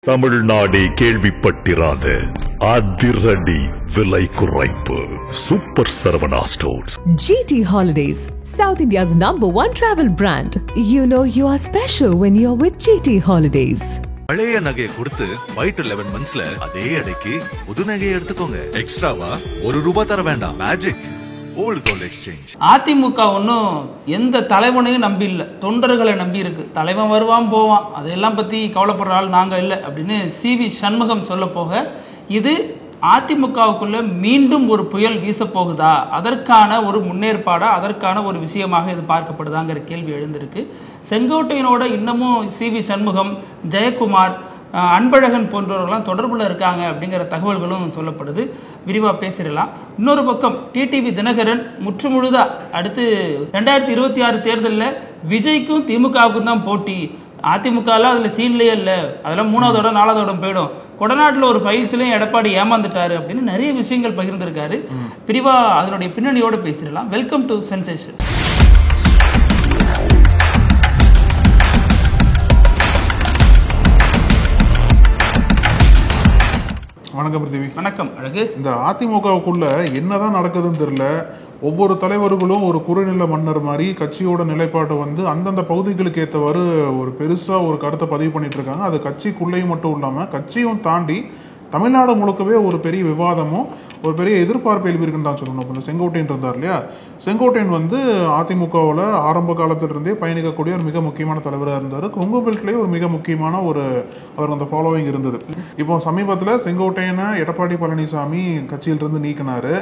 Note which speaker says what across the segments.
Speaker 1: தமிழ்நாடே கேள்விப்பட்டிராத அதிரடி விலை குறைப்பு super Saravana stores.
Speaker 2: GT Holidays, South India's #1 travel brand. You know you are special when you're with GT Holidays.
Speaker 3: பழைய நகையை கொடுத்து வைட் 11 மந்த்ஸ்ல அதே அடைக்கு புது நகையை எடுத்துக்கோங்க. எக்ஸ்ட்ராவா ₹1 தர வேண்டாம். Magic old gold exchange.
Speaker 4: AIADMK ஒன்றும் எந்த தலைவனையும் நம்பி இல்லை, தொண்டர்களை நம்பி இருக்கு. தலைவன் வருவான் போவான், அதெல்லாம் பற்றி கவலைப்படுற ஆள் நாங்கள் இல்லை அப்படின்னு CV சண்முகம் சொல்ல போக, இது அதிமுகவுக்குள்ள மீண்டும் ஒரு புயல் வீசப்போகுதா, அதற்கான ஒரு முன்னேற்பாடா, அதற்கான ஒரு விஷயமாக இது பார்க்கப்படுதாங்கிற கேள்வி எழுந்திருக்கு. செங்கோட்டையனோட இன்னமும் CV சண்முகம், ஜெயக்குமார், அன்பழகன் போன்றவர்கள்லாம் தொடர்பில் இருக்காங்க அப்படிங்கிற தகவல்களும் சொல்லப்படுது. விரிவாக பேசிடலாம். இன்னொரு பக்கம் டிடிவி தினகரன் முற்றுமுழுதா அடுத்து 2026 தேர்தலில் விஜய்க்கும் திமுகவுக்கும் தான் போட்டி, அதிமுகலாம் அதில் சீன்லேயே இல்லை, அதெல்லாம் 3வது 4வது போயிடும், கொடநாட்டில் ஒரு ஃபைல்ஸ்லையும் எடப்பாடி ஏமாந்துட்டாரு அப்படின்னு நிறைய விஷயங்கள் பகிர்ந்திருக்காரு. விரிவாக அதனுடைய பின்னணியோடு பேசிடலாம். Welcome to sensation.
Speaker 5: வணக்கம் பிருத்திவி.
Speaker 4: வணக்கம் அழகு. இந்த
Speaker 5: அதிமுகவுக்குள்ள என்னதான் நடக்குதுன்னு தெரியல. ஒவ்வொரு தலைவர்களும் ஒரு குறுநில மன்னர் மாதிரி கட்சியோட நிலைப்பாட்டை அந்தந்த பகுதிகளுக்கு ஏற்றவாறு ஒரு பெருசா ஒரு கருத்தை பதிவு பண்ணிட்டு இருக்காங்க. அது கட்சிக்குள்ளேயும் மட்டும் இல்லாம கட்சியும் தாண்டி தமிழ்நாடு முழுக்கவே ஒரு பெரிய விவாதமும் ஒரு பெரிய எதிர்பார்ப்பு எழுப்பியிருக்குன்னு தான் சொல்லணும். இப்போ செங்கோட்டையன் இருந்தார் இல்லையா, செங்கோட்டையன் அதிமுகவில் ஆரம்ப காலத்திலிருந்தே பயணிக்கக்கூடிய ஒரு மிக முக்கியமான தலைவராக இருந்தார். கொங்கு பெல்ட்லேயே ஒரு மிக முக்கியமான அவர் அந்த ஃபாலோவிங் இருந்தது. இப்போ சமீபத்தில் செங்கோட்டையனை எடப்பாடி பழனிசாமி கட்சியிலிருந்து நீக்கினார்.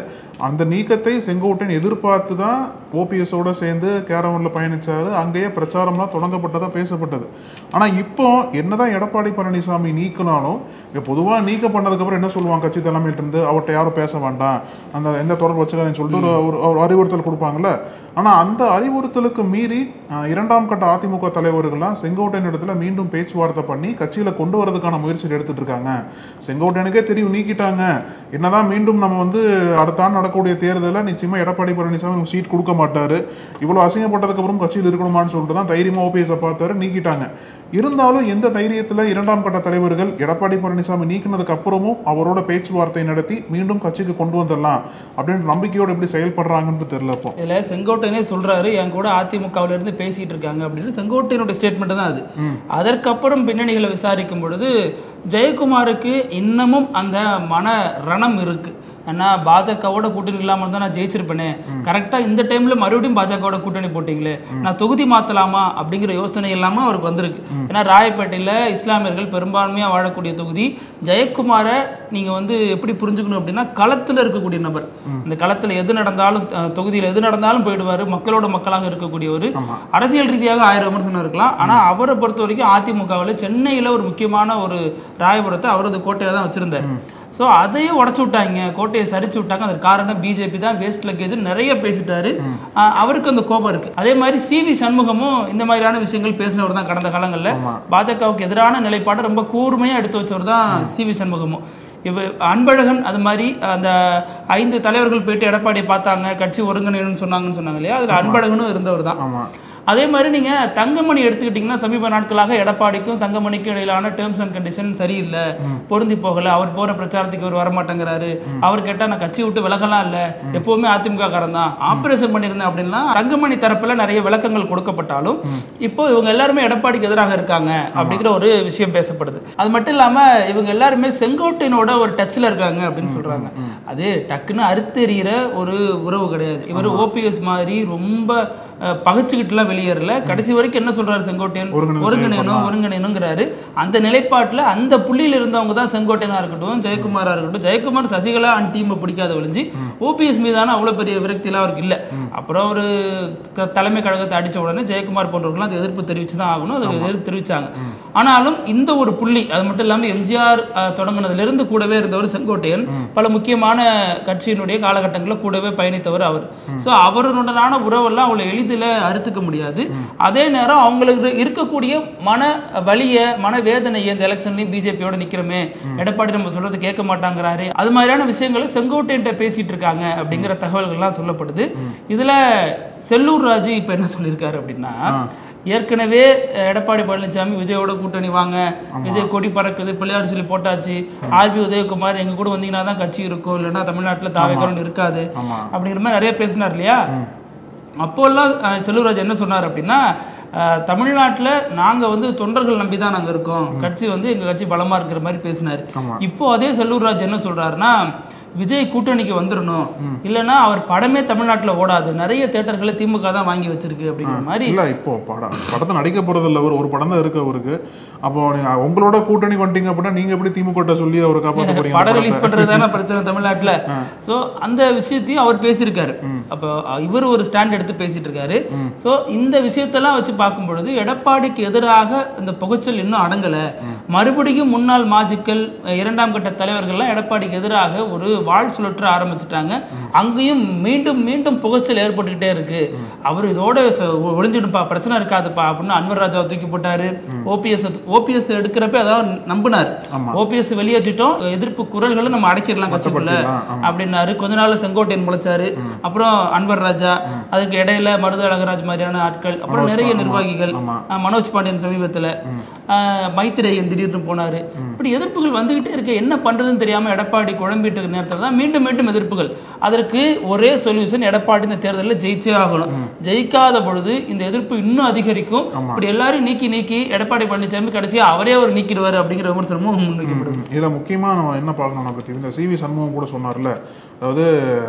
Speaker 5: அந்த நீக்கத்தை செங்கோட்டையன் எதிர்பார்த்து தான் OPS-ஓட சேர்ந்து கேரவனில் பயணித்தார். அங்கேயே பிரச்சாரம்லாம் தொடங்கப்பட்டதாக பேசப்பட்டது. ஆனால் இப்போ என்னதான் எடப்பாடி பழனிசாமி நீக்கினாலும் பொதுவாக நீக்க பண்ணதுக்கப்புறம் என்ன சொல்லுவாங்க, கட்சி தலைமையிலிருந்து அவர்கிட்ட யாரும் பேச வேண்டாம், அந்த எந்த தொடர்பு வச்சுக்காதுன்னு சொல்லிட்டு ஒரு அறிவுறுத்தல் கொடுப்பாங்கல்ல. ஆனால் அந்த அறிவுறுத்தலுக்கு மீறி 2ஆம் கட்ட அதிமுக தலைவர்கள்லாம் செங்கோட்டையன் இடத்துல மீண்டும் பேச்சுவார்த்தை பண்ணி கட்சியில கொண்டு வரதுக்கான முயற்சிகள் எடுத்துட்டு இருக்காங்க. செங்கோட்டையனுக்கே தெரியும் நீக்கிட்டாங்க, என்னதான் மீண்டும் நம்ம அடுத்த ஆண்டு நடக்கக்கூடிய தேர்தலில் நிச்சயமா எடப்பாடி பழனிசாமி சீட் கொடுக்க மாட்டாரு, இவ்வளவு அசிங்கப்பட்டதுக்கு அப்புறம் கட்சியில் இருக்கணுமான்னு சொல்லிட்டு தான் தைரியமா OPS-ஐ பார்த்தாரு, நீக்கிட்டாங்க. இருந்தாலும் எந்த தைரியத்துல 2ஆம் கட்ட தலைவர்கள் எடப்பாடி பழனிசாமி நீக்கினதுக்கு அப்புறமும் அவரோட பேச்சுவார்த்தை நடத்தி மீண்டும் கட்சிக்கு கொண்டு வந்துடலாம் அப்படின்னு நம்பிக்கையோட எப்படி செயல்படுறாங்கன்னு தெரியல. இப்போ
Speaker 4: இதுல செங்கோட்டையனே சொல்றாரு, என் கூட அதிமுகவில இருந்து பேசிட்டு இருக்காங்க அப்படின்னு. செங்கோட்டையனோட ஸ்டேட்மெண்ட் தான் அது. அதற்கப்புறம் பின்னணிகளை விசாரிக்கும் பொழுது ஜெயக்குமாருக்கு இன்னமும் அந்த மன ரணம் இருக்கு. ஏன்னா பாஜகவோட கூட்டணி இல்லாமல் இருந்தால் நான் ஜெயிச்சிருப்பேனே, கரெக்டாக இந்த டைம்ல மறுபடியும் பாஜகவோட கூட்டணி போட்டிங்களே, நான் தொகுதி மாற்றலாமா அப்படிங்கிற யோசனை இல்லாமல் அவருக்கு வந்திருக்கு. ஏன்னா ராயப்பேட்டையில் இஸ்லாமியர்கள் பெரும்பான்மையாக வாழக்கூடிய தொகுதி. ஜெயக்குமாரை நீங்கள் எப்படி புரிஞ்சுக்கணும் அப்படின்னா, களத்தில் இருக்கக்கூடிய நபர். இந்த களத்தில் எது நடந்தாலும், தொகுதியில் எது நடந்தாலும் போயிடுவார், மக்களோட மக்களாக இருக்கக்கூடியவர். அரசியல் ரீதியாக 1000 விமர்சனம் இருக்கலாம், ஆனால் அவரை பொறுத்த வரைக்கும் அதிமுகவில் சென்னையில் ஒரு முக்கியமான ஒரு ராயபுரத்தை அவரது கோட்டையை தான் வச்சிருந்தார். ஸோ அதையே உடச்சு விட்டாங்க, கோட்டையை சரிச்சு விட்டாங்க. அதற்கு காரணம் பிஜேபி தான், வேஸ்ட் லக்கேஜ் நிறைய பேசிட்டாரு. அவருக்கு அந்த கோபம் இருக்கு. அதே மாதிரி CV சண்முகமும் இந்த மாதிரியான விஷயங்கள் பேசினவர் தான். கடந்த காலங்களில் பாஜகவுக்கு எதிரான நிலைப்பாடு ரொம்ப கூர்மையாக எடுத்து வச்சவர் தான் CV சண்முகமும். அன்பழகன் அது மாதிரி அந்த 5 தலைவர்கள் போயிட்டு எடப்பாடியை பார்த்தாங்க, கட்சி ஒருங்கிணைன்னு சொன்னாங்க இல்லையா, அதுல அன்பழகனும் இருந்தவர் தான். அதே மாதிரி நீங்க தங்கமணி எடுத்துக்கிட்டீங்கன்னா, சமீப நாட்களாக எடப்பாடிக்கும் தங்கமணிக்கும் இடையிலான டேர்ம்ஸ் அண்ட் கண்டிஷன் சரியில்லை, பொருந்தி போகல, அவர் போற பிரச்சாரத்துக்கு அவர் வரமாட்டேங்கிறாரு, அவர் கேட்டா நான் கட்சி விட்டு விலகலாம் இல்ல, எப்பவுமே அதிமுக காரன் தான், ஆபரேஷன் பண்ணிருந்தேன் அப்படின்னா தங்கமணி தரப்புல நிறைய விளக்கங்கள் கொடுக்கப்பட்டாலும் இப்போ இவங்க எல்லாருமே எடப்பாடிக்கு எதிராக இருக்காங்க அப்படிங்கிற ஒரு விஷயம் பேசப்படுது. அது மட்டும் இல்லாம இவங்க எல்லாருமே செங்கோட்டையனோட ஒரு டச்ல இருக்காங்க அப்படின்னு சொல்றாங்க. அது டக்குன்னு அறுத்தெறிகிற ஒரு உறவு கிடையாது. இவர் OPS மாதிரி ரொம்ப பகச்சுக்கிட்டுலாம் வெளியேறல. கடைசி வரைக்கும் என்ன சொல்றாரு செங்கோட்டையன், ஒருங்கிணைனுங்கிறாரு. அந்த நிலைப்பாட்டுல அந்த புள்ளியில இருந்தவங்க தான் செங்கோட்டையனா இருக்கட்டும், ஜெயக்குமாரா இருக்கட்டும். ஜெயக்குமார் சசிகலா அண்ட் டீமை பிடிக்காத ஒழிஞ்சு OPS மீதான அவ்வளவு பெரிய விரக்தியெல்லாம் அவருக்கு இல்ல. அப்புறம் ஒரு தலைமை கழகத்தை அடிச்ச உடனே ஜெயக்குமார் போன்றவர்கள் அது எதிர்ப்பு தெரிவிச்சுதான் ஆகணும், அதுக்கு எதிர்ப்பு தெரிவிச்சாங்க. ஆனாலும் இந்த ஒரு புள்ளி, அது மட்டும் இல்லாம எம்ஜிஆர் தொடங்கினதுல இருந்து கூடவே இருந்தவர் செங்கோட்டையன். பல முக்கியமான கட்சியினுடைய காலகட்டங்களில் கூடவே பயணித்தவர் அவர். ஸோ அவருடனான உறவெல்லாம் அவளை எளிதில் அறுத்துக்க முடியாது. அதே நேரம் அவங்களுக்கு இருக்கக்கூடிய மன வலிய, மன வேதனையை இந்த எலெக்ஷன்லயும் பிஜேபியோட நிக்கிறோமே, எடப்பாடி நம்ம சொல்றது கேட்க மாட்டாங்கிறாரு, அது மாதிரியான விஷயங்களை செங்கோட்டையன்ட்ட பேசிட்டு இருக்காங்க அப்படிங்கிற தகவல்கள்லாம் சொல்லப்படுது. இதுல செல்லூர் ராஜு இப்ப என்ன சொல்லியிருக்காரு அப்படின்னா, ஏற்கனவே எடப்பாடி பழனிசாமி விஜயோட கூட்டணி வாங்க, விஜய் கொடி பறக்குது, பிள்ளையார் சொல்லி போட்டாச்சு, ஆர்பி உதயகுமார் எங்க கூட வந்தீங்கன்னா தான் கட்சி இருக்கும், இல்லைன்னா தமிழ்நாட்டுல தாவேக்கரன் இருக்காது அப்படிங்கிற மாதிரி நிறைய பேசினார் இல்லையா. அப்போல்லாம் செல்லூர்ராஜ் என்ன சொன்னார் அப்படின்னா, தமிழ்நாட்டில் நாங்கள் வந்து தொண்டர்கள் நம்பி தான் நாங்கள் இருக்கோம், கட்சி வந்து எங்கள் கட்சி பலமாக இருக்கிற மாதிரி பேசினார். இப்போ அதே செல்லூர்ராஜ் என்ன சொல்றாருன்னா, விஜய் கூட்டணிக்கு வந்துடணும், இல்லைன்னா அவர் படமே தமிழ்நாட்டில் ஓடாது, நிறைய தியேட்டர்களை திமுக தான் வாங்கி வச்சிருக்கு அப்படிங்கிற மாதிரி.
Speaker 5: இல்லை, இப்போ படத்தை நடிக்க போறது இல்லை, ஒரு படம் தான் இருக்கு அவருக்கு. அப்போ உங்களோட கூட்டணி வந்துட்டீங்க அப்படின்னா நீங்க எப்படி திமுக சொல்லி அவரை காப்பாற்ற போறீங்க?
Speaker 4: படம் ரிலீஸ் பண்றதுதான பிரச்சனை தமிழ்நாட்டுல. சோ அந்த விஷயத்தையும் அவர் பேசியிருக்காரு. அப்போ இவர் ஒரு ஸ்டாண்ட் எடுத்து பேசிட்டு இருக்காரு. சோ இந்த விஷயத்தெல்லாம் வச்சு பார்க்கும் பொழுது எடப்பாடிக்கு எதிராக இந்த புகைச்சல் இன்னும் அடங்கல. மறுபடியும் முன்னாள் மாஜிக்கள், இரண்டாம் கட்ட தலைவர்கள்லாம் எடப்பாடிக்கு எதிராக ஒரு வாழ் சுழற்ற ஆரம்பிச்சுட்டாங்க. அங்கேயும் மீண்டும் மீண்டும் புகைச்சல் ஏற்பட்டுக்கிட்டே இருக்கு. அவர் இதோட ஒளிஞ்சிடுப்பா, பிரச்சனை இருக்காதுப்பா அப்படின்னு அன்வர் ராஜாவை தூக்கி போட்டாரு. ஓபிஎஸ் எடுக்கிறப்ப அதாவது நம்பினார், ஓபிஎஸ் வெளியேற்றிட்டோம், எதிர்ப்பு குரல்களை நம்ம அடக்கிடலாம் கட்சிக்குள்ள அப்படின்னாரு. கொஞ்ச நாள் செங்கோட்டையன் முளைச்சாரு, அப்புறம் அன்வர் ராஜா, அதுக்கு இடையில மருது அழகராஜ் மாதிரியான ஆட்கள், அப்புறம் நிறைய நிர்வாகிகள், மனோஜ் பாண்டியன் சமீபத்துல, மைத்திரேயன் திடீர்னு போனாரு. இப்படி எதிர்ப்புகள் வந்துகிட்டே இருக்கு. என்ன பண்றதுன்னு தெரியாம எடப்பாடி குழம்பிட்டு இருக்க நேரத்தில் தான் மீண்டும் மீண்டும் எதிர்ப்புகள். அதற்கு ஒரே சொல்யூஷன், எடப்பாடி இந்த தேர்தலில் ஜெயிச்சே ஆகணும். ஜெயிக்காத பொழுது இந்த எதிர்ப்பு இன்னும் அதிகரிக்கும். இப்படி எல்லாரும் நீக்கி எடப்பாடி பழனிசாமி கடைசியா அவரே அவர் நீக்கிடுவாரு அப்படிங்கிற விமர்சனமும் முன்வைக்கப்படுது.
Speaker 5: இதுல முக்கியமா நம்ம என்ன பார்க்கணும்னா, பத்தி இந்த சி.வி. சண்முகம் கூட சொன்னார்ல, அதாவது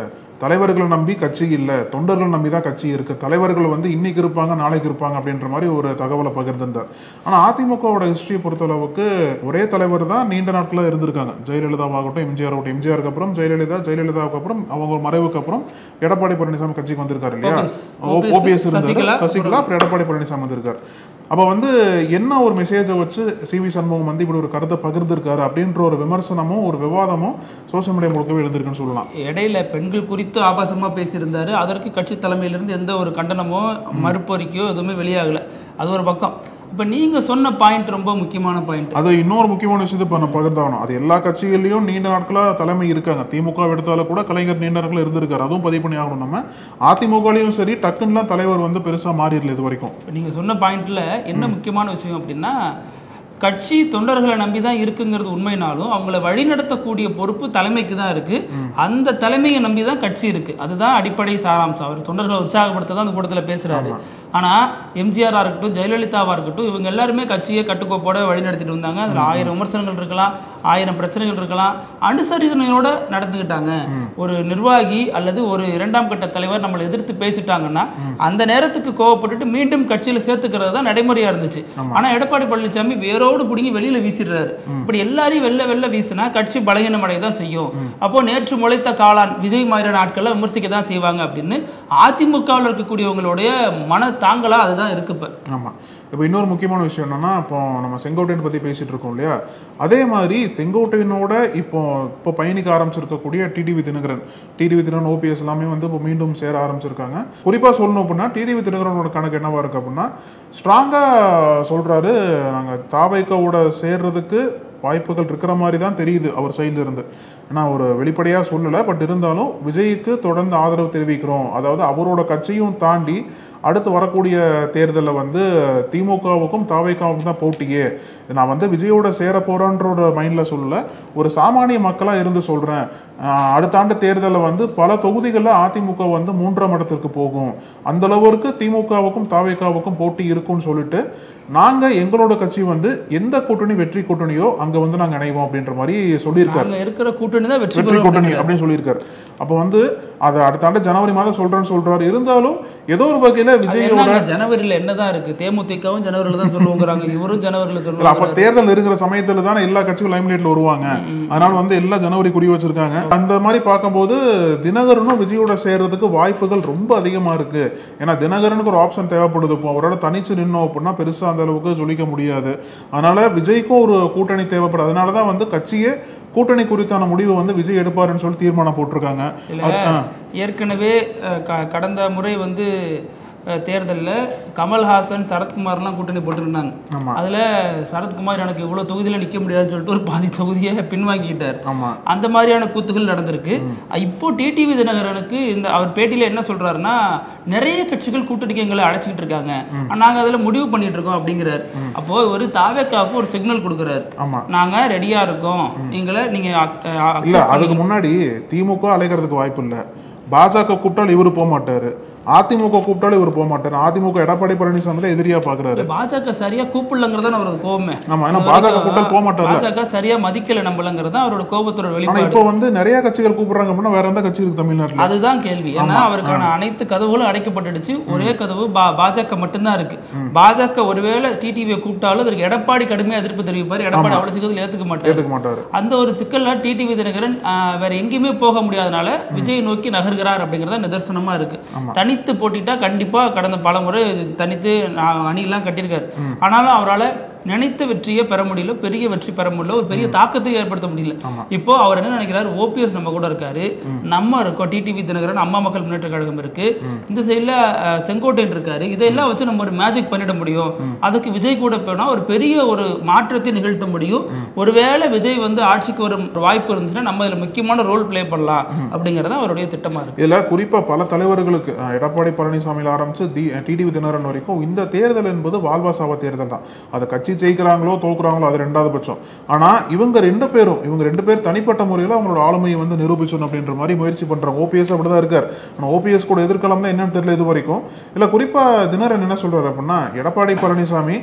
Speaker 5: தலைவர்களை நம்பி கட்சி இல்லை, தொண்டர்கள் நம்பி தான் கட்சி இருக்கு, தலைவர்கள் வந்து இன்னைக்கு இருப்பாங்க நாளைக்கு இருப்பாங்க அப்படின்ற மாதிரி ஒரு தகவலை பகிர்ந்திருந்தார். ஆனா அதிமுகவோட ஹிஸ்டரியை பொறுத்தளவுக்கு ஒரே தலைவர் தான் நீண்ட நாட்களா இருந்திருக்காங்க. ஜெயலலிதாவாகட்டும், எம்ஜிஆர் ஆகட்டும், எம்ஜிஆருக்கு அப்புறம் ஜெயலலிதாவுக்கு அப்புறம் அவங்க மறைவுக்கு அப்புறம் எடப்பாடி பழனிசாமி கட்சிக்கு வந்திருக்காரு இல்லையா. ஓபிஎஸ் இருந்தாரு, சசிகலா, அப்புறம் எடப்பாடி பழனிசாமி வந்திருக்காரு. அப்ப வந்து என்ன ஒரு மெசேஜை வச்சு சி.வி. சண்முகம் வந்து இப்படி ஒரு கருத்தை பகிர்ந்திருக்காரு அப்படின்ற ஒரு விமர்சனமும் ஒரு விவாதமும் சோசியல் மீடியா முழுக்கவே எழுந்திருக்குன்னு சொல்லலாம்.
Speaker 4: இடையில பெண்கள் குறித்து ஆபாசமா பேசியிருந்தாரு. அதற்கு கட்சி தலைமையிலிருந்து எந்த ஒரு கண்டனமோ மறுப்பறிக்கையோ எதுவுமே வெளியாகல. அது ஒரு பக்கம். இப்ப நீங்க சொன்ன பாயிண்ட் ரொம்ப முக்கியமான பாயிண்ட்.
Speaker 5: அது இன்னொரு முக்கியமான விஷயத்தை இப்ப நம்ம பகிர்ந்தாகணும். அது எல்லா கட்சிகள்லயும் நீண்ட நாட்களா தலைமை இருக்காங்க. திமுக எடுத்தாலும் கூட கலைஞர் நீண்ட நாட்கள் இருந்திருக்காரு, அதுவும் பதிவு பண்ணி ஆகணும். நம்ம அதிமுகலையும் சரி, டக்குன்னுலாம் தலைவர் வந்து பெருசா மாறிடல இது வரைக்கும்.
Speaker 4: நீங்க சொன்ன பாயிண்ட்ல என்ன முக்கியமான விஷயம் அப்படின்னா, கட்சி தொண்டர்களை நம்பி தான் இருக்குங்கிறது உண்மைனாலும் அவங்கள வழிநடத்தக்கூடிய பொறுப்பு தலைமைக்கு தான் இருக்கு. அந்த தலைமையை நம்பி தான் கட்சி இருக்கு. அதுதான் அடிப்படை சாராம்சம். அவர் தொண்டர்களை உற்சாகப்படுத்த தான் அந்த கூட்டத்தில் பேசுறாரு. ஆனா எம்ஜிஆரா இருக்கட்டும், ஜெயலலிதாவா இருக்கட்டும், இவங்க எல்லாருமே கட்சியை கட்டுக்கோப்போட வழிநடத்திட்டு வந்தாங்க. அதுல 1000 விமர்சனங்கள் இருக்கலாம், 1000 பிரச்சனைகள் இருக்கலாம், அனுசரிதனையோட நடந்துக்கிட்டாங்க. ஒரு நிர்வாகி அல்லது ஒரு இரண்டாம் கட்ட தலைவர் நம்மளை எதிர்த்து பேசிட்டாங்கன்னா அந்த நேரத்துக்கு கோவப்பட்டுட்டு மீண்டும் கட்சியில சேர்த்துக்கிறது தான் நடைமுறையா இருந்துச்சு. ஆனா எடப்பாடி பழனிசாமி வேரோடு பிடிங்கி வெளியில வீசிடுறாரு. இப்படி எல்லாரையும் வெள்ள வீசினா கட்சி பலகீனம் அடையதான் செய்யும். அப்போ நேற்று முளைத்த காளான் விஜய் மாதிரியான ஆட்களை விமர்சிக்க தான் செய்வாங்க அப்படின்னு அதிமுகவில் இருக்கக்கூடியவங்களுடைய மன தாங்களா அதுதான் இருக்கு.
Speaker 5: ஆமா. இப்போ இன்னொரு முக்கியமான விஷயம் என்னன்னா, இப்போ நம்ம செங்கோட்டையன் பத்தி பேசிட்டு இருக்கோம் இல்லையா, அதே மாதிரி செங்கோட்டையனோட இப்போ பயணிக்க ஆரம்பிச்சிருக்கக்கூடிய டிடிவி தினகரன், ஓபிஎஸ் எல்லாமே வந்து இப்போ மீண்டும் சேர ஆரம்பிச்சிருக்காங்க. குறிப்பா சொல்லணும் அப்படின்னா டிடிவி தினகரனோட கணக்கு என்னவா இருக்கு அப்படின்னா, ஸ்ட்ராங்கா சொல்றாரு, நாங்க தாவைக்கோட சேர்றதுக்கு வாய்ப்புகள் இருக்கிற மாதிரி தான் தெரியுது அவர் சைட்ல இருந்து. ஏன்னா ஒரு வெளிப்படையா சொல்லல, பட் இருந்தாலும் விஜய்க்கு தொடர்ந்து ஆதரவு தெரிவிக்கிறோம், அதாவது அவரோட கட்சியும் தாண்டி அடுத்து வரக்கூடிய தேர்தலில் வந்து திமுகவுக்கும் தாவேக்காவுக்கும் தான் போட்டியே, நான் வந்து விஜயோட சேர போறேன்ற ஒரு மைண்ட்ல சொல்லல, ஒரு சாமானிய மக்களா இருந்து சொல்றேன். அடுத்த ஆண்டு தேர்தலில் வந்து பல தொகுதிகளில் அதிமுக வந்து 3ஆம் இடத்திற்கு போகும், அந்த அளவுக்கு திமுகவுக்கும் தாவேக்காவுக்கும் போட்டி இருக்கும்னு சொல்லிட்டு நாங்க எங்களோட கட்சி வந்து எந்த கூட்டணி வெற்றி கூட்டணியோ அங்க வந்து நாங்க இணைவோம் அப்படின்ற மாதிரி சொல்லியிருக்காரு.
Speaker 4: இருக்கிற கூட்டணி தான் வெற்றி
Speaker 5: கூட்டணி அப்படின்னு சொல்லியிருக்காரு. அப்ப வந்து அதை அடுத்த ஆண்டு ஜனவரி மாதம் சொல்றேன்னு சொல்றாரு. இருந்தாலும் ஏதோ ஒரு வகையில விஜயோட
Speaker 4: ஜனவரியில என்னதான் இருக்கு, தேமுதிகவும் ஜனவரியில தான் சொல்லுவாங்க, இவரும் ஜனவரியில சொல்லுவாங்க.
Speaker 5: அப்ப தேர்தல் இருக்கிற சமயத்துல தானே எல்லா கட்சியும் லைம்லைட்ல வருவாங்க. அதனால வந்து எல்லா ஜனவரி குறி வச்சிருக்காங்க. அந்த மாதிரி பார்க்கும்போது தினகரனும் விஜயோட சேர்றதுக்கு வாய்ப்புகள் ரொம்ப அதிகமா இருக்கு. ஏன்னா தினகரனுக்கு ஒரு ஆப்ஷன் தேவைப்படுது. இப்போ அவரோட தனிச்சு நின்னோம் அப்படின்னா பெருசா அந்த அளவுக்கு சொல்லிக்க முடியாது. அதனால விஜய்க்கும் ஒரு கூட்டணி தேவைப்படுது. அதனாலதான் வந்து கட்சியே கூட்டணி குறித்தான முடிவு வந்து விஜய் எடுப்பாருன்னு சொல்லி தீர்மானம் போட்டிருக்காங்க.
Speaker 4: ஏற்கனவே கடந்த முறை வந்து தேர்தலில் கமல்ஹாசன் சரத்குமார்லாம் கூட்டணி போட்டுருந்தாங்க. அதுல சரத்குமார் எனக்கு இவ்வளவு தொகுதியில நிக்க முடியாதுன்னு சொல்லிட்டு ஒரு பாதி தொகுதியை பின்வாங்கிட்டார். அந்த மாதிரியான கூத்துகள் நடந்திருக்கு. இப்போ டிடிவி தினகரனுக்கு இந்த அவர் பேட்டியில என்ன சொல்றாருன்னா, நிறைய கட்சிகள் கூட்டணிக்கு எங்களை அழைச்சிக்கிட்டு இருக்காங்க, நாங்க அதுல முடிவு பண்ணிட்டு இருக்கோம் அப்படிங்கிறாரு. அப்போ ஒரு தாவேக்காவுக்கு ஒரு சிக்னல் கொடுக்குறாரு, நாங்க ரெடியா இருக்கோம், நீங்க
Speaker 5: இல்ல. அதுக்கு முன்னாடி திமுக அழைக்கிறதுக்கு வாய்ப்பு இல்ல, பாஜக கூப்பிட்டால் இவரு போக மாட்டாரு, அதிமுக கூப்பிட்டாலும் இவர் போக மாட்டாரு. அதிமுக எடப்பாடி பழனிசாமி தான் எதிரியா பாக்குறாரு.
Speaker 4: பாஜக சரியா கூப்பிடலங்கிறத அவரோட கோபமே.
Speaker 5: ஆமா, ஏன்னா பாஜக கூப்பிட்டால் போக மாட்டாரு,
Speaker 4: பாஜக சரியா மதிக்கல நம்மளங்கிறது அவரோட கோபத்தோட வெளிப்பாடு.
Speaker 5: இப்போ வந்து நிறைய கட்சிகள் கூப்பிடுறாங்க அப்படின்னா வேற எந்த கட்சி இருக்கு தமிழ்நாட்டுல?
Speaker 4: அதுதான் கேள்வி. ஏன்னா அவருக்கான அனைத்து கதவுகளும் அடைக்கப்பட்டுடுச்சு, ஒரே கதவு பாஜக மட்டும்தான் இருக்கு. பாஜக ஒருவேளை டிடிவியை கூப்பிட்டாலும் அதற்கு எடப்பாடி கடுமையா எதிர்ப்பு தெரிவிப்பாரு, எடப்பாடி அவ்வளவு சீக்கிரத்தில் ஏத்துக்க மாட்டாரு. அந்த ஒரு சிக்கல்ல டிடிவி தினகரன் வேற எங்கேயுமே போக முடியாதனால விஜய் நோக்கி நகர்கிறார் அப்படிங்கறத நிதர்சனமா இருக்கு. தனித்து போட்டிட்டா கண்டிப்பா கடந்த பல முறை தனித்து அணியெல்லாம் கட்டியிருக்காரு. ஆனாலும் அவரால் நினைத்த வெற்றியை பெற முடியல, பெரிய வெற்றி பெற முடியல, ஒரு பெரிய தாக்கத்தை ஏற்படுத்த முடியல. இப்போ அவர் என்ன நினைக்கிறாரு, ஓபிஎஸ் நம்ம கூட இருக்காரு, நம்ம இருக்கோம், டிடிவி தினகரன் அம்மா மக்கள் முன்னேற்ற கழகம் இருக்கு, இந்த சைட்ல செங்கோட்டையன் இருக்காரு, இதெல்லாம் வச்சு நம்ம ஒரு மேஜிக் பண்ணிட முடியும், அதுக்கு விஜய் கூட போனா ஒரு பெரிய ஒரு மாற்றத்தை நிகழ்த்த முடியும், ஒருவேளை விஜய் வந்து ஆட்சிக்கு ஒரு வாய்ப்பு இருந்துச்சுன்னா நம்ம இதுல முக்கியமான ரோல் பிளே பண்ணலாம் அப்படிங்கறது அவருடைய திட்டமா இருக்கு.
Speaker 5: இதுல குறிப்பா பல தலைவர்களுக்கு எடப்பாடி பழனிசாமியில் ஆரம்பிச்சு டிடிவி தினகரன் வரைக்கும் இந்த தேர்தல் என்பது வாழ்வாசாவ தேர்தல் தான். அதை கட்சி ஜெயிக்கிறாங்களோ தோக்குறாங்களோ அது ரெண்டாவது பட்சம். ஆனா இவங்க ரெண்டு பேர் தனிப்பட்ட முறையில் அவங்களோட ஆளுமையை வந்து நிரூபிச்சணும் அப்படின்ற மாதிரி முயற்சி பண்றாங்க. ஓபிஎஸ் அப்படிதான் இருக்காரு. ஆனா ஓபிஎஸ் கூட எதிர்க்கலாம் தான் என்னன்னு தெரியல இது வரைக்கும். இல்ல குறிப்பா தினகரன் என்ன சொல்றாரு அப்படின்னா, எடப்பாடி பழனிசாமி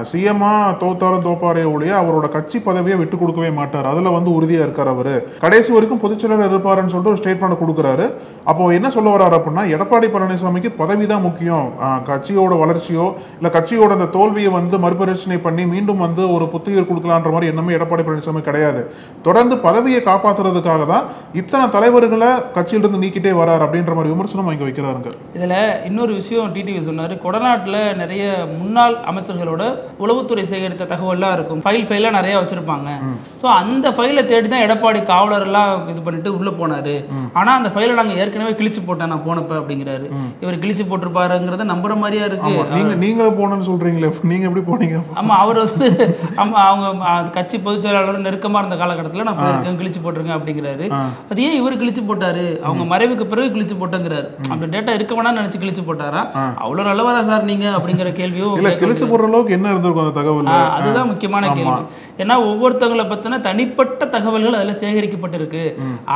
Speaker 5: சிஎம்மா தோத்தாலும் தோப்பாரே ஒழிய அவரோட கட்சி பதவியை விட்டு கொடுக்கவே மாட்டார், அதுல வந்து உறுதியா இருக்காரு. அவரு கடைசி வரைக்கும் பொதுச்செயலாளர் இருப்பாருன்னு சொல்லிட்டு ஒரு ஸ்டேட்மெண்ட் கொடுக்குறாரு. அப்போ என்ன சொல்ல வர்றாரு அப்படின்னா, எடப்பாடி பழனிசாமிக்கு பதவி தான் முக்கியம், கட்சியோட வளர்ச்சியோ இல்ல கட்சியோட அந்த தோல்வியை வந்து மறுபரிசீலனை பண்ணி மீண்டும் வந்து ஒரு புத்துயிர் கொடுக்கலான்ற மாதிரி எண்ணமே எடப்பாடி பழனிசாமி கிடையாது. தொடர்ந்து பதவியை காப்பாற்றுறதுக்காக தான் இத்தனை தலைவர்களை கட்சியிலிருந்து நீக்கிட்டே வராரு அப்படின்ற மாதிரி விமர்சனம் இங்க வைக்கிறாருங்க.
Speaker 4: இதுல இன்னொரு விஷயம் டிடிவி சொன்னாரு, கொடநாட்டுல நிறைய முன்னாள் அமைச்சர்களோட உளவுத்துறை சேகரித்த தகவல்லாம் இருக்கும், ஃபைலா நிறைய வச்சிருப்பாங்க. சோ அந்த ஃபைலை தேடி தான் எடப்பாடி காவலர் எல்லாம் இது பண்ணிட்டு உள்ள போனாரு. ஆனா அந்த ஃபைலை நாங்க ஏற்கனவே கிழிச்சு போட்டேன் நான் போனப்ப அப்படிங்கிறாரு. இவர் கிழிச்சு போட்டிருப்பாருங்கிறத நம்புற மாதிரியா இருக்கு.
Speaker 5: நீங்க போனன்னு சொல்றீங்களே, நீங்க எப்படி போனீங்க?
Speaker 4: ஆமா, அவர் வந்து அவங்க கட்சி பொதுச் செயலாளர் நெருக்கமா இருந்த காலகட்டத்தில் நான் போயிருக்கேன், கிழிச்சு போட்டிருக்கேன் அப்படிங்கிறாரு. அது ஏன் இவர் கிழிச்சு போட்டாரு, அவங்க மறைவுக்கு பிறகு கிழிச்சு போட்டேங்கிறாரு. அப்படி டேட்டா இருக்க வேணாம்னு நினைச்சு கிழிச்சு போட்டாரா? அவ்வளவு நல்லவரா சார் நீங்க அப்படிங்கிற கேள்வியும்
Speaker 5: கிழிச்சு போடுற அளவுக்கு என்ன இருந்திருக்கும் அந்த தகவல்?
Speaker 4: அதுதான் முக்கியமான கேள்வி. ஏன்னா ஒவ்வொருத்தவங்களை பத்தின தனிப்பட்ட தகவல்கள் அதுல சேகரிக்கப்பட்டிருக்கு.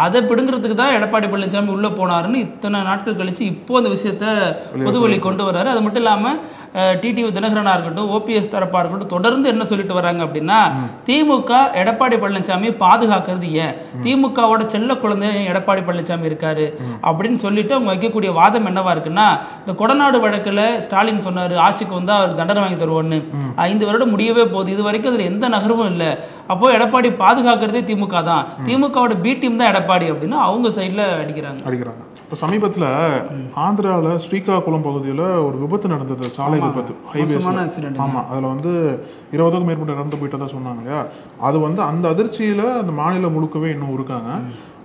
Speaker 4: அதை பிடுங்கிறதுக்கு தான் எடப்பாடி பழனிசாமி உள்ள போனாருன்னு இத்தனை நாட்கள் கழிச்சு இப்போ அந்த விஷயத்த பொதுவெளி கொண்டு வர்றாரு. அது மட்டும் இல்லாம டிடிவி தினகரனா இருக்கட்டும், ஓபிஎஸ் தரப்பா இருக்கட்டும், தொடர்ந்து என்ன சொல்லிட்டு வராங்க அப்படின்னா, திமுக எடப்பாடி பழனிசாமி பாதுகாக்கிறது ஏன், திமுகவோட செல்ல குழந்தை எடப்பாடி பழனிசாமி இருக்காரு அப்படின்னு சொல்லிட்டு அவங்க வைக்கக்கூடிய வாதம் என்னவா இருக்குன்னா, இந்த கொடநாடு வழக்குல ஸ்டாலின் சொன்னாரு ஆட்சிக்கு வந்தா அவர் தண்டனை வாங்கி தருவோன்னு, 5 வருடம் முடியவே போகுது, இது வரைக்கும் அதுல எந்த நகர்வும் இல்லை. அப்போ எடப்பாடி பாதுகாக்கிறதே திமுக தான், திமுகவோட பி டீம் தான் எடப்பாடி அப்படின்னு அவங்க சைட்ல அடிக்கிறாங்க.
Speaker 5: இப்போ சமீபத்தில் ஆந்திராவில் ஸ்ரீகாகுளம் பகுதியில் ஒரு விபத்து நடந்தது, சாலை விபத்து, ஹைவேஸ். ஆமாம், அதில் வந்து 20க்கும் மேற்பட்ட இறந்து போயிட்டதா சொன்னாங்க இல்லையா? அது வந்து அந்த அதிர்ச்சியில் அந்த மாநிலம் முழுக்கவே இன்னும் இருக்காங்க.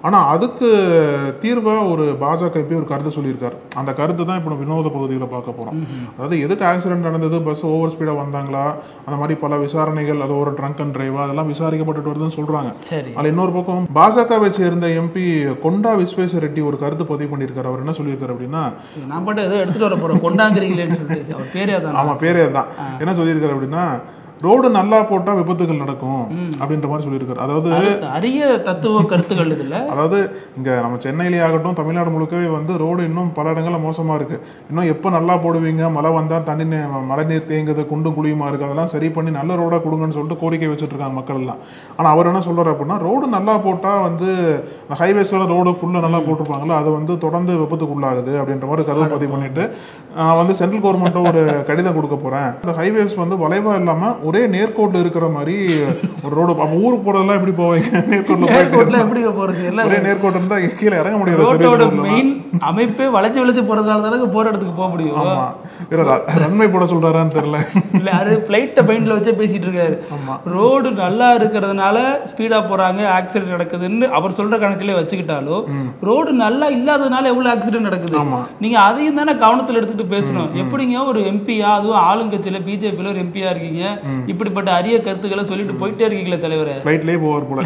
Speaker 5: ஆனால் அதுக்கு தீர்வாக ஒரு பாஜக இப்போ ஒரு கருத்து சொல்லியிருக்காரு. அந்த கருத்து தான் இப்போ வினோத பகுதியில் பார்க்க போகிறோம். அதாவது எதுக்கு ஆக்சிடென்ட் நடந்தது, பஸ் ஓவர் ஸ்பீடாக வந்தாங்களா, அந்த மாதிரி பல விசாரணைகள், அது ஒரு ட்ரங்க் அண்ட் டிரைவா, அதெல்லாம் விசாரிக்கப்பட்டு வருதுன்னு சொல்கிறாங்க. அதில் இன்னொரு பக்கம் பாஜகவை சேர்ந்த எம்பி கொண்டா விஸ்வேஸ்வர ரெட்டி ஒரு கருத்து பதிவு பண்ணியிருக்காரு. அவர் என்ன சொல்லியிருக்காரு அப்படின்னா,
Speaker 4: நான் பாட்டு ஏதோ எடுத்துகிட்டு வர போகிறேன் கொண்டாங்கிறீங்களேன்னு சொல்லிட்டு, அவர் பேரே தான்.
Speaker 5: ஆமாம், பேரே தான். என்ன சொல்லியிருக்காரு அப்படின்னா, ரோடு நல்லா போட்டா விபத்துகள் நடக்கும் அப்படின்ற மாதிரி சொல்லியிருக்காரு. அதாவது
Speaker 4: அரிய தத்துவ கருத்துக்கள் இதுல.
Speaker 5: அதாவது இங்க நம்ம சென்னையிலே ஆகட்டும், தமிழ்நாடு முழுக்கவே வந்து ரோடு இன்னும் பல இடங்கள்ல மோசமா இருக்கு. இன்னும் எப்ப நல்லா போடுவீங்க, மழை வந்தா மழை நீர் தேங்குது, குண்டும் குழியுமா இருக்கு, அதெல்லாம் சரி பண்ணி நல்ல ரோடா கொடுங்கன்னு சொல்லிட்டு கோரிக்கை வச்சுட்டு இருக்காங்க மக்கள் எல்லாம். ஆனா அவர் என்ன சொல்றாரு அப்படின்னா, ரோடு நல்லா போட்டா வந்து ஹைவேஸ்ல ரோடு ஃபுல்லா நல்லா போட்டிருப்பாங்களா, அது வந்து தொடர்ந்து விபத்துக்குள்ளாகுது அப்படின்ற மாதிரி கருத்து பதிவு பண்ணிட்டு, நான் வந்து சென்ட்ரல் கவர்மெண்ட் ஒரு கடிதம் கொடுக்க போறேன், இந்த ஹைவேஸ் வந்து வளைவா இல்லாம ஒரே நேர்கோட்டு இருக்கிற மாதிரி ஒரு ரோடு. ஊருக்கு போறதெல்லாம் எப்படி போவீங்க?
Speaker 4: நேர்கோட்டுல எப்படி போறது?
Speaker 5: ஒரே நேர்கோட்டு இருந்தா கீழே இறங்க முடியாது.
Speaker 4: மெயின் அமைப்பே வளைச்சு போறதால தானே போற இடத்துக்கு போக முடியும்.
Speaker 5: ரன்மை போட சொல்றாரான்னு தெரியல.
Speaker 4: இல்ல அது பிளைட்ட பைண்ட்ல வச்சே பேசிட்டு இருக்காரு. ரோடு நல்லா இருக்கிறதுனால ஸ்பீடா போறாங்க, ஆக்சிடென்ட் நடக்குதுன்னு அவர் சொல்ற கணக்கிலே வச்சுக்கிட்டாலும் ரோடு நல்லா இல்லாததுனால எவ்வளவு ஆக்சிடென்ட் நடக்குது. நீங்க அதையும் தானே கவனத்துல எடுத்துட்டு பேசணும். எப்படிங்க ஒரு எம்பியா, அதுவும் ஆளுங்கட்சியில பிஜேபியில ஒரு எம்பியா இருக்கீங்க, இப்படிப்பட்ட அரிய கருத்துக்களை சொல்லிட்டு போயிட்டே இருக்கீங்களே தலைவரே.
Speaker 5: ஃளைட்லயே போவார் போல.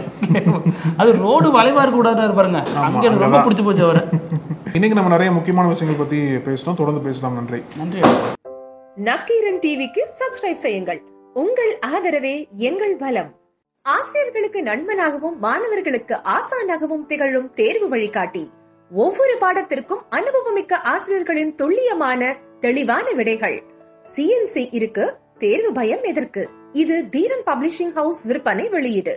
Speaker 4: அது ரோடு வளைவா இருக்க கூடாதுன்னு பாருங்க. அங்க எனக்கு ரொம்ப பிடிச்சு போச்சு அவரை.
Speaker 5: இன்னைக்கு நம்ம நிறைய முக்கியமான விஷயங்கள் பத்தி பேசணும். தொடர்ந்து பேசலாம். நன்றி.
Speaker 4: நன்றி.
Speaker 6: நக்கீரன் டிவிக்கு சப்ஸ்கிரைப் செய்யுங்கள். உங்கள் ஆதரவே எங்கள் பலம். ஆசிரியர்களுக்கு நண்பனாகவும் மாணவர்களுக்கு ஆசானாகவும் திகழும் தேர்வு வழிகாட்டி. ஒவ்வொரு பாடத்திற்கும் அனுபவமிக்க ஆசிரியர்களின் துல்லியமான தெளிவான விடைகள். CNC இருக்கு, தேர்வு பயம் எதற்கு? இது தீரன் பப்ளிஷிங் ஹவுஸ் விற்பனை வெளியீடு.